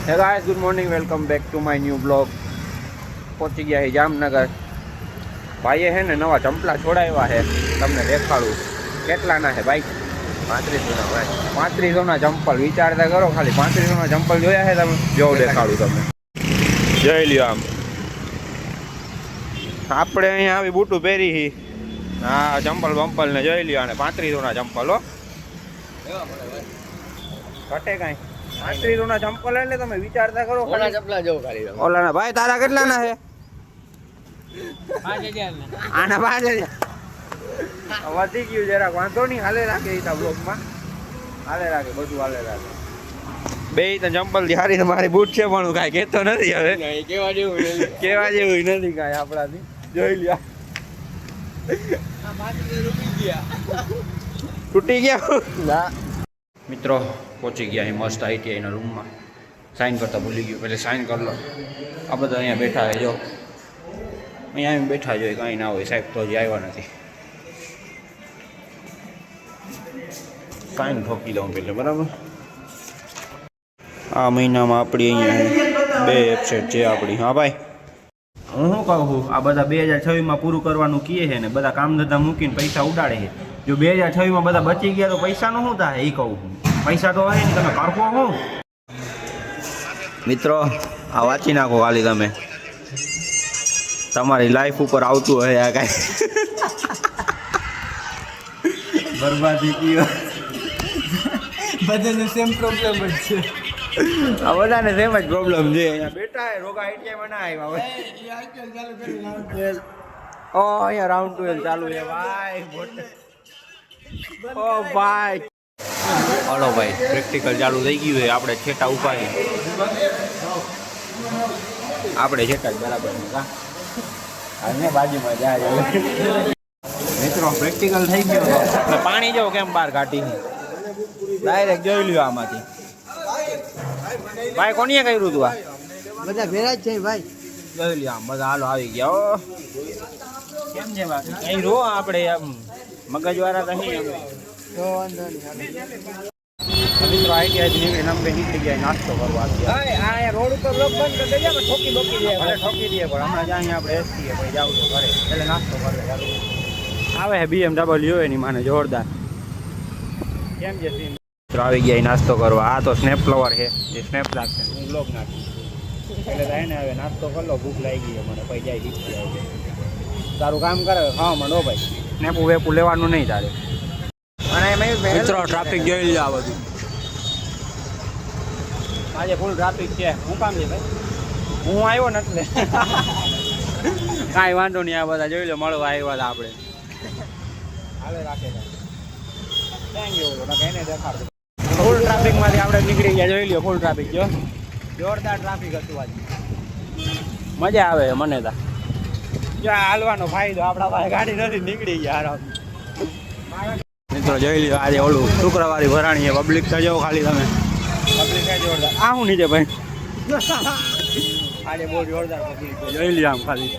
હે guys, good morning, welcome back to my new blog. પહોંચી ગયા છે જામનગર. ભાઈએ હે ને નવા ચંપલા છોડાવ્યા છે, તમને દેખાડું. કેટલાના છે ભાઈ? 3500ના ભાઈ. 3500ના ચંપલ. વિચારતા કરો, ખાલી 3500ના ચંપલ જોયા છે તમે? જોઉં દેખાડું તમને. જોઈ લ્યો આમ. આપણે અહીંયા આવી બૂટું પહેરી. હા, ચંપલ બંપલ ને જોઈ લ્યો. અને 3500ના ચંપલ હો. ઘટે કાંઈ. 3500ના ચંપલ એટલે તમે વિચારતા કરો. ઓલા ચપલા જો ખાલી. ઓલાના ભાઈ તારા કેટલાના છે? 5000 આના 5000. વધી ગયું જરાક, વાંધો નહીં, હાલે રાખે એ બ્લોગમાં. હાલે રાખે, બધું હાલે રાખે. બે તો ચંપલ થી હારી તમારી બૂટ છે, પણ કાંઈ કહેતો નથી હવે. કેવા જેવું નથી. કેવા જેવું નથી કાંઈ આપણાથી. જોઈ લ્યા. તૂટી ગયા ના મિત્રો. પહોંચી ગયા અહીં મસ્ત આઈટીઆઈના રૂમમાં. સાઇન કરતા ભૂલી ગયું, એટલે સાઇન કરી લો. આ બધા અહીંયા બેઠા છે, જો અહીંયા આવીને બેઠા જોઈએ, કાંઈ ના હોય. સાહેબ તો હજી આવ્યા નથી. સાઇન ઠોકી દઉં પેલે, બરાબર. આ મહિનામાં આપણી અહીંયા 2 એબસેન્ટ છે આપણી. હા ભાઈ, હું શું કહું છું, આ બધા 2026માં પૂરું કરવાનું કહે છે ને બધા કામ ધંધા મૂકીને પૈસા ઉડાડે છે. જો 2026માં બધા બચી ગયા તો પૈસાનું શું થાય એ કહું છું. પૈસા તો હોય ને, તમે કરવો શું? મિત્રો, આ વાંચી નાખો ખાલી તમે. તમારી લાઈફ ઉપર આવતું હોય આ કાંઈ બરબાદી કયો. બધાને સેમ પ્રોબ્લેમ જ છે. આ બધાને સેમ જ પ્રોબ્લેમ છે. અહીંયા બેઠા હે, રોગા આઈટીઆઈમાં ના આવ્યા હોય. ઓ અહીંયા રાઉન્ડ 12 ચાલુ છે ભાઈ. ઓ ભાઈ, હાલો ભાઈ, પ્રેક્ટિકલ ચાલુ થઈ ગયું છે. આપણે છેટા ઉભા છે. આપણે છેટા જ બરાબર ને બાજુમાં જાય. મિત્રો, પ્રેક્ટિકલ થઈ ગયો. એટલે પાણી જો કેમ બહાર કાઢી ડાયરેક્ટ જોઈ લ્યો આમાંથી. ભાઈ કોણીએ કર્યું તું આ? બધા ભેરા જ છે ભાઈ. જોઈ લ્યો આમ બધા. હાલો આવી ગયા. કેમ છે બાકી? અહીં રો આપણે આમ મગજવાળા તો નહીં અમે. તો વાંધો નહીં. મિત્રો આઈટીઆઈ નીકળી નંબે નીકળી ગયા નાસ્તો કરવા. આ રોડ ઉપર લોક બંધ કરી દઈએ, ઠોકી બોકી દે. ભલે ઠોકી દઈએ, પણ હમણાં જ્યાં આપણે એસટીએ ભાઈ જાવ તો ઘરે એટલે નાસ્તો કરે. આવે છે BMW એની માને જોરદાર. કેમ છે સીન? મિત્રો આવી ગયા નાસ્તો કરવા. આ તો સ્નેપ ફ્લાવર છે, જે સ્નેપ લાગશે હું બ્લોગ નાખીશ. એટલે થાય ને, હવે નાસ્તો કરી લો. ભૂખ લાગી ગઈ મને, પછી જાય દીકરી આવે. તારું કામ કરે ખાવા માંડો ભાઈ. સ્નેપું વેપું લેવાનું નહીં તારે. અને મિત્રો ટ્રાફિક જોઈ લો. આ બધું આજે ફૂલ ટ્રાફિક છે. હું કામ છે ભાઈ? હું આવ્યો ને એટલે કાંઈ વાંધો નહીં. આ બધા જોઈ લો, મળવા આવ્યા હતા આપણે. હાલે રાખે ક્યાં ગયો એને દેખાડો. ફૂલ ટ્રાફિકમાંથી આપણે નીકળી ગયા. જોઈ લો ફૂલ ટ્રાફિક. જો જોરદાર ટ્રાફિક હતું આજે. મજા આવે છે મને તો. જો હાલવાનો ફાયદો, આપણા પાસે ગાડી નથી, નીકળી ગયા આરામ. મિત્રો જોઈ લ્યો, આજે ઓલું શુક્રવારી ભરાણી છે. પબ્લિક તો જાઓ ખાલી તમે. પબ્લિક જોરદાર. આ શું નીચે ભાઈ? આજે બહુ જોરદાર પબ્લિક છે. જોઈ લ્યો આમ ખાલી.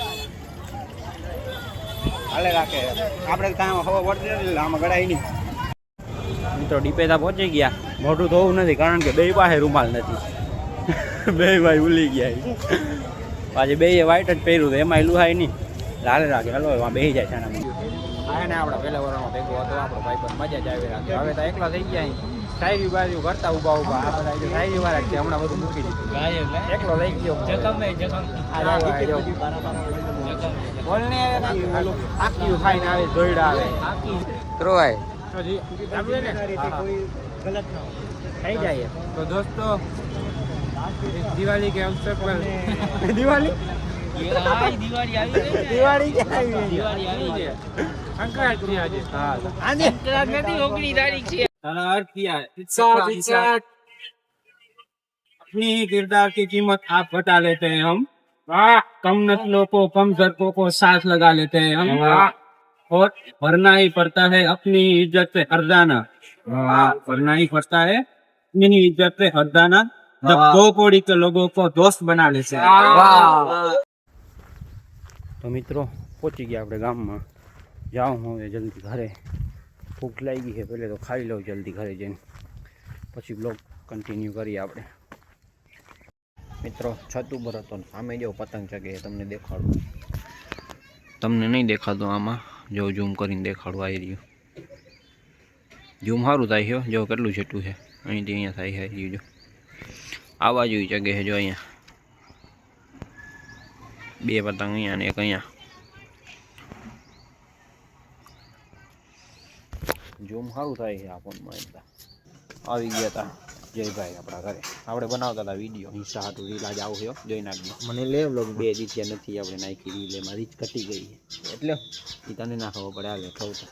હાલે રાખે. આપણે કાંઈ ખબર પડતી નથી, આમાં ગળાય નહીં. મિત્રો ડીપેતા પહોંચી ગયા. મોટું ધોવું નથી, કારણ કે બે પાસે રૂમાલ નથી. બે ભાઈ ભૂલી ગયા. પાછી બે વાઈટ જ પહેર્યું હતું, એમાં લુહાય નહીં. હાલે રાખે. હલો એમાં બેસી જાય છે. આ ને આપણા પહેલા વર્ષમાં ભેગો હતો આપણો ભાઈ, પણ મજા જ આવી રાખે. હવે તો એકલા થઈ ગયા. શાયરી બાજુ કરતા ઉભા ઉભા. આ બધા શાયરી વાળા છે, હમણાં બધું મૂકી દીધું. એકલો થઈ ગયો. બોલને આખી ખાઈને આવે, દોયડા આવે ત્રોય થઈ જાય. તો દોસ્તો, દિવાળી કે અવસર પર દિવાળી આવી છે. સંક્રાંત છે આજે. હા, આજે સંક્રાંત નથી, 19 તારીખ છે. તારા અર્થ क्या है? अपनी किरदार की कीमत आप घटा लेते हैं हम. कम नस्लों को, कम सड़कों को साथ लगा लेते हैं हम. और भरना ही पड़ता है अपनी इज्जत पे हरदाना. भरना ही पड़ता है अपनी इज्जत पे हरदाना. जब दो कोड़ी के लोगों को दोस्त बना लेते हैं. તો મિત્રો પહોંચી ગયા આપણે ગામમાં. જાઉં હવે જલ્દી ઘરે. ભૂખ લાગી છે, પહેલે તો ખાઈ લઉં જલ્દી ઘરે જઈને, પછી બ્લોગ કન્ટિન્યુ કરીએ આપણે. મિત્રો છત ઉપર હતો ને સામે જો પતંગ ચગે તમને દેખાડું. તમને નહીં દેખાતું આમાં, જો ઝૂમ કરીને દેખાડું. આવી રહ્યું ઝૂમ સારું થાય છે. જો કેટલું છેટું છે, અહીંથી અહીંયા થાય છે. જો આ બાજુ ચગે છે. જો અહીંયા 2 પતંગ અહીંયા ને એક અહીંયા. ઝૂમ સારું થાય છે આ ફોનમાં. એટલા આવી ગયા હતા જયભાઈ આપણા ઘરે. આપણે બનાવતા હતા વિડીયો ઇન્સ્ટા હાટું રીલ આજ આવું છે. જોઈ નાખજો. મને લે વ્લોગ 2 દીધ્યા નથી આપણે નાખી રીલ. એમાં રીચ ઘટી ગઈ છે એટલે એ તને ના ખબર પડે. હાલે કહું તો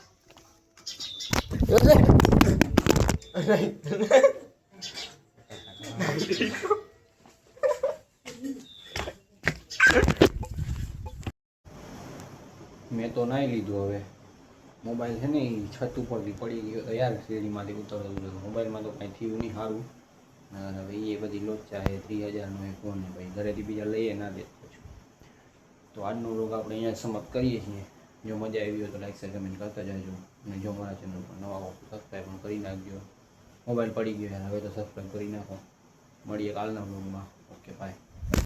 મેં તો નાઈ લીધું. હવે મોબાઈલ છે ને એ છત ઉપરથી પડી ગયો તો યાર શેરીમાંથી ઉતરવું. મોબાઈલમાં તો કાંઈ થયું નહીં સારું. હવે એ બધી લોચા છે. 3000નો એ ફોન છે ભાઈ. ઘરેથી બીજા લઈએ ના દે પછી. તો આજનો વ્લોગ આપણે અહીંયા સમાપ્ત કરીએ છીએ. જો મજા આવી હોય તો લાઈક શેર કમેન્ટ કરતા જાજો. અને જો મારા ચેનલ પર નવા હો તો સબસ્ક્રાઈબ પણ કરી નાખજો. મોબાઈલ પડી ગયો યાર, હવે તો સબસ્ક્રાઈબ કરી નાખો. મળીએ કાલના વ્લોગમાં. Okay bye.